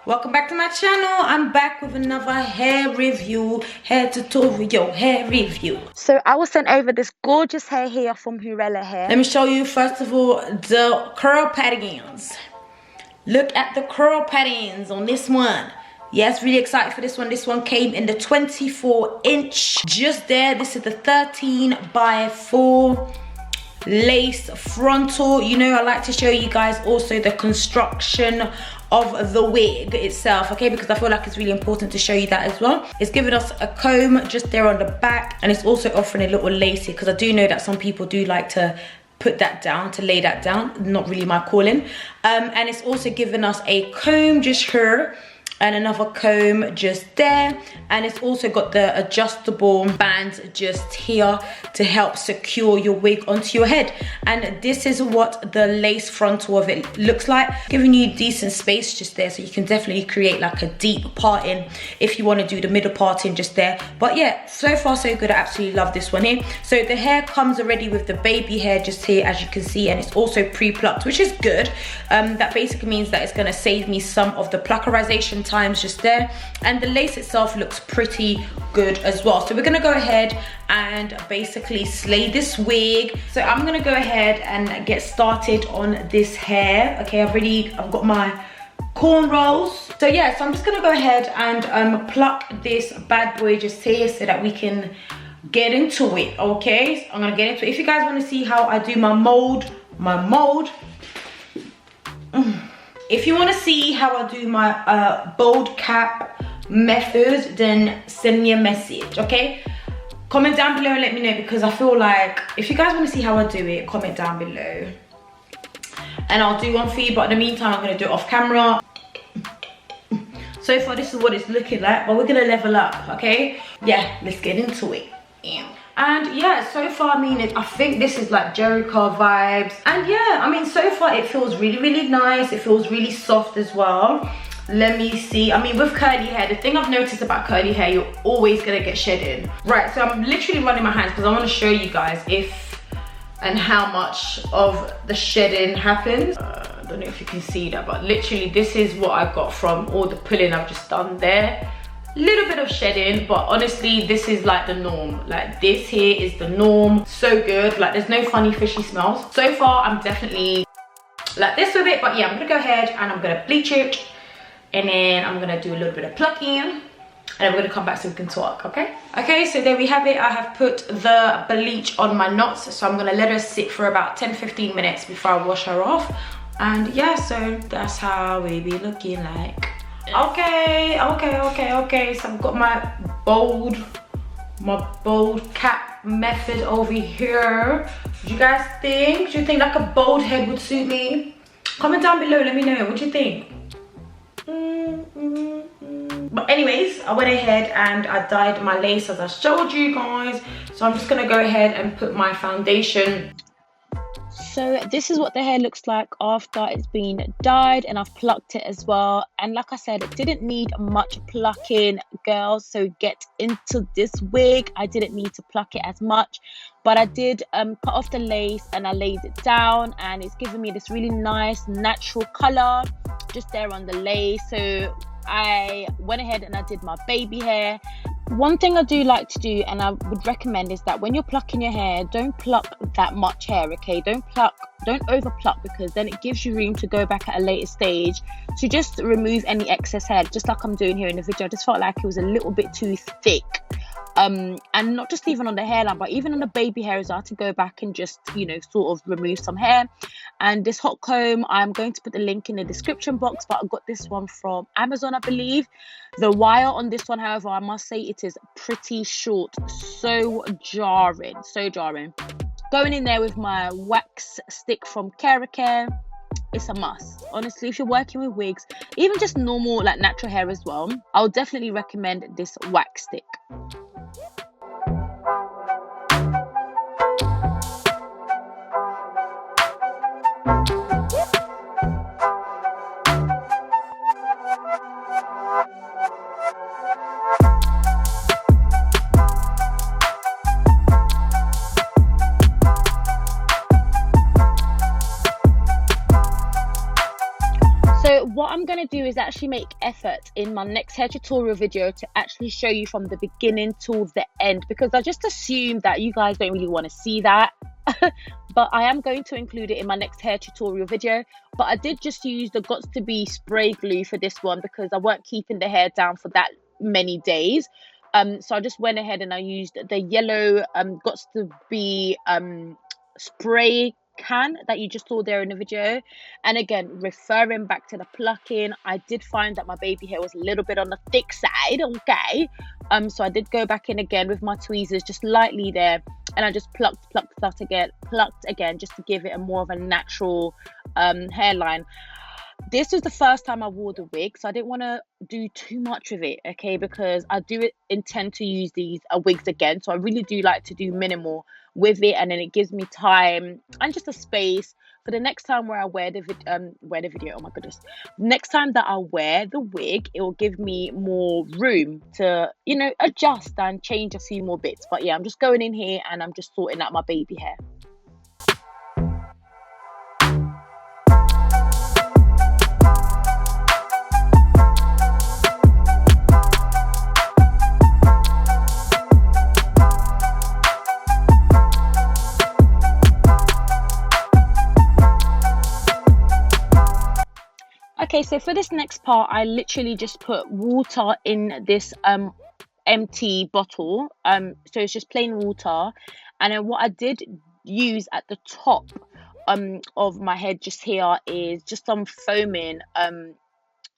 Welcome back to my channel. I'm back with another hair review, hair tutorial, hair review. So I was sent over this gorgeous hair here from Hurela Hair. Let me show you first of all the curl patterns. Look at the curl patterns on this one. Yes, really excited for this one. This one came in the 24-inch. Just there, this is the 13x4 lace frontal. You know, I like to show you guys also the construction of the wig itself, okay, because I feel like it's really important to show you that as well. It's giving us a comb just there on the back, and it's also offering a little lacy, because I do know that some people do like to put that down, to lay that down. Not really my calling. And it's also giving us a comb just here and another comb just there, and it's also got the adjustable bands just here to help secure your wig onto your head. And this is what the lace frontal of it looks like, giving you decent space just there, so you can definitely create like a deep parting if you want to do the middle parting just there. But yeah, so far so good. I absolutely love this one here. So the hair comes already with the baby hair just here, as you can see, and it's also pre-plucked, which is good. That basically means that it's going to save me some of the pluckerization times just there, and the lace itself looks pretty good as well. So we're gonna go ahead and basically slay this wig. So I'm gonna go ahead and get started on this hair. Okay, I've got my cornrows. So yeah, so I'm just gonna go ahead and pluck this bad boy just here so that we can get into it. Okay, so I'm gonna get into it. If you guys want to see how I do my mold, if you want to see how I do my bold cap method, then send me a message, okay? Comment down below and let me know, because I feel like if you guys want to see how I do it, comment down below and I'll do one for you. But in the meantime, I'm going to do it off camera. So far, this is what it's looking like, but we're going to level up, okay? Yeah, let's get into it. And yeah, so far, I mean, I think this is like Jericho vibes. And yeah, I mean, so far it feels really, really nice. It feels really soft as well. Let me see. I mean, with curly hair, the thing I've noticed about curly hair, you're always gonna get shedding. Right, so I'm literally running my hands because I want to show you guys if and how much of the shedding happens. I don't know if you can see that, but literally this is what I got from all the pulling I've just done there. Little bit of shedding, but honestly this is like the norm. Like this here is the norm. So good. Like there's no funny fishy smells. So far I'm definitely like this with it, but yeah, I'm gonna go ahead and I'm gonna bleach it, and then I'm gonna do a little bit of plucking, and then we're gonna come back so we can talk. Okay, so there we have it. I have put the bleach on my knots, so I'm gonna let her sit for about 10-15 minutes before I wash her off. And yeah, so that's how we be looking like. Okay, so I've got my bold cap method over here. What do you guys think? Do you think like a bold head would suit me? Comment down below, let me know, what do you think? But anyways, I went ahead and I dyed my lace as I showed you guys. So I'm just gonna go ahead and put my foundation. So this is what the hair looks like after it's been dyed, and I've plucked it as well. And like I said, it didn't need much plucking, girls. So get into this wig. I didn't need to pluck it as much, but I did cut off the lace and I laid it down, and it's giving me this really nice natural color just there on the lace. So I went ahead and I did my baby hair. One thing I do like to do, and I would recommend, is that when you're plucking your hair, don't pluck that much hair, okay? Don't over pluck, because then it gives you room to go back at a later stage to just remove any excess hair, just like I'm doing here in the video. I just felt like it was a little bit too thick. And not just even on the hairline, but even on the baby hairs, I had to go back and just, you know, sort of remove some hair. And this hot comb, I'm going to put the link in the description box, but I got this one from Amazon, I believe. The wire on this one, however, I must say it is pretty short. So jarring. Going in there with my wax stick from Care. It's a must. Honestly, if you're working with wigs, even just normal like natural hair as well, I would definitely recommend this wax stick. So what I'm going going to do is actually make effort in my next hair tutorial video to actually show you from the beginning till the end, because I just assumed that you guys don't really want to see that. But I am going to include it in my next hair tutorial video. But I did just use the Gots to Be spray glue for this one because I weren't keeping the hair down for that many days. So I just went ahead and I used the yellow Gots to Be spray can that you just saw there in the video. And again, referring back to the plucking, I did find that my baby hair was a little bit on the thick side, okay? So I did go back in again with my tweezers just lightly there, and I just plucked again just to give it a more of a natural hairline. This was the first time I wore the wig, so I didn't want to do too much of it, okay, because I do intend to use these wigs again. So I really do like to do minimal with it, and then it gives me time and just a space for the next time where I wear the video. Oh my goodness, next time that I wear the wig, it will give me more room to, you know, adjust and change a few more bits. But yeah, I'm just going in here and I'm just sorting out my baby hair. Okay, so for this next part, I literally just put water in this empty bottle. So it's just plain water. And then what I did use at the top of my head just here is just some foaming,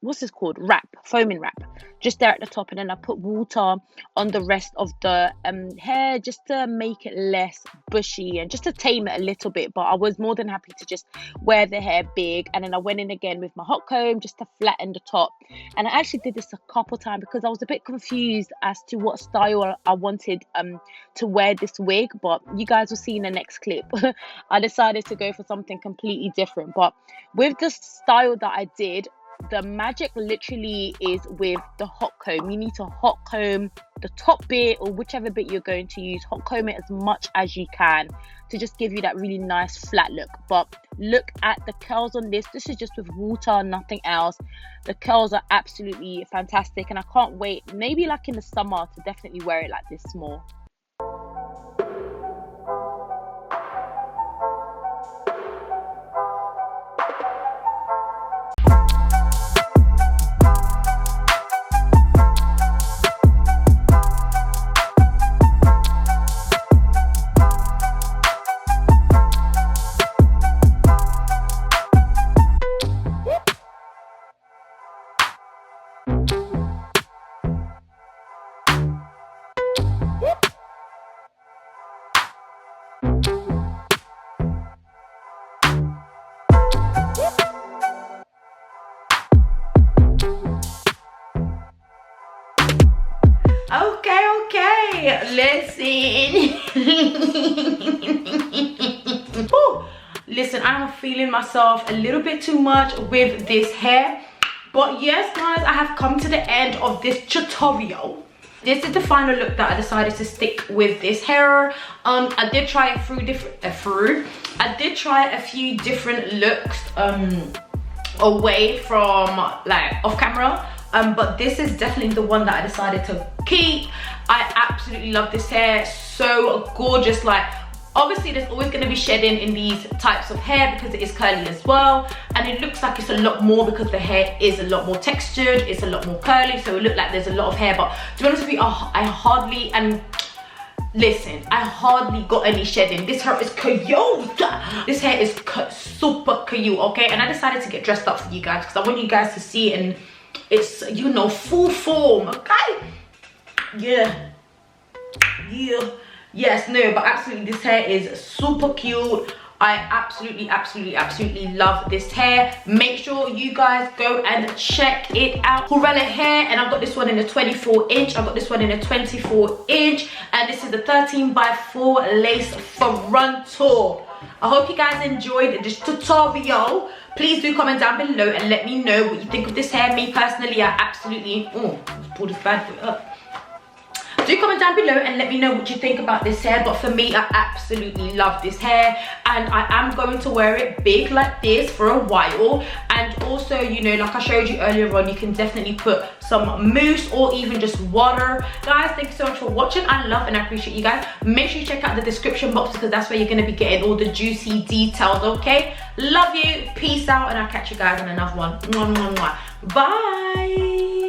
what's this called? Foaming wrap, just there at the top. And then I put water on the rest of the hair just to make it less bushy and just to tame it a little bit. But I was more than happy to just wear the hair big. And then I went in again with my hot comb just to flatten the top. And I actually did this a couple times because I was a bit confused as to what style I wanted to wear this wig. But you guys will see in the next clip. I decided to go for something completely different. But with the style that I did, the magic literally is with the hot comb. You need to hot comb the top bit, or whichever bit you're going to use. Hot comb it as much as you can to just give you that really nice flat look. But look at the curls on this. This is just with water, nothing else. The curls are absolutely fantastic, and I can't wait, maybe like in the summer, to definitely wear it like this more. Okay, listen. Listen, I'm feeling myself a little bit too much with this hair. But yes, guys, I have come to the end of this tutorial. This is the final look that I decided to stick with this hair. I did try a few different looks away from, like, off camera. But this is definitely the one that I decided to keep. I absolutely love this hair, so gorgeous. Like, obviously there's always going to be shedding in these types of hair because it is curly as well, and it looks like it's a lot more because the hair is a lot more textured, it's a lot more curly, so it looks like there's a lot of hair. But to be honest with you, I hardly got any shedding. This hair is cute. This hair is super cute, okay? And I decided to get dressed up for you guys because I want you guys to see it in its, you know, full form, okay? Yes, no, but absolutely this hair is super cute. I absolutely love this hair. Make sure you guys go and check it out. Hurela hair, and I've got this one in a 24 inch, I've got this one in a 24 inch, and this is the 13x4 lace frontal. I hope you guys enjoyed this tutorial. Please do comment down below and let me know what you think of this hair. Me personally, I absolutely, let's pull this bad boy up. Do comment down below and let me know what you think about this hair. But for me, I absolutely love this hair, and I am going to wear it big like this for a while. And also, you know, like I showed you earlier on, you can definitely put some mousse or even just water. Guys, thank you so much for watching. I love and I appreciate you guys. Make sure you check out the description box because that's where you're going to be getting all the juicy details, okay? Love you, peace out, and I'll catch you guys in another one. Mwah, mwah, mwah. Bye.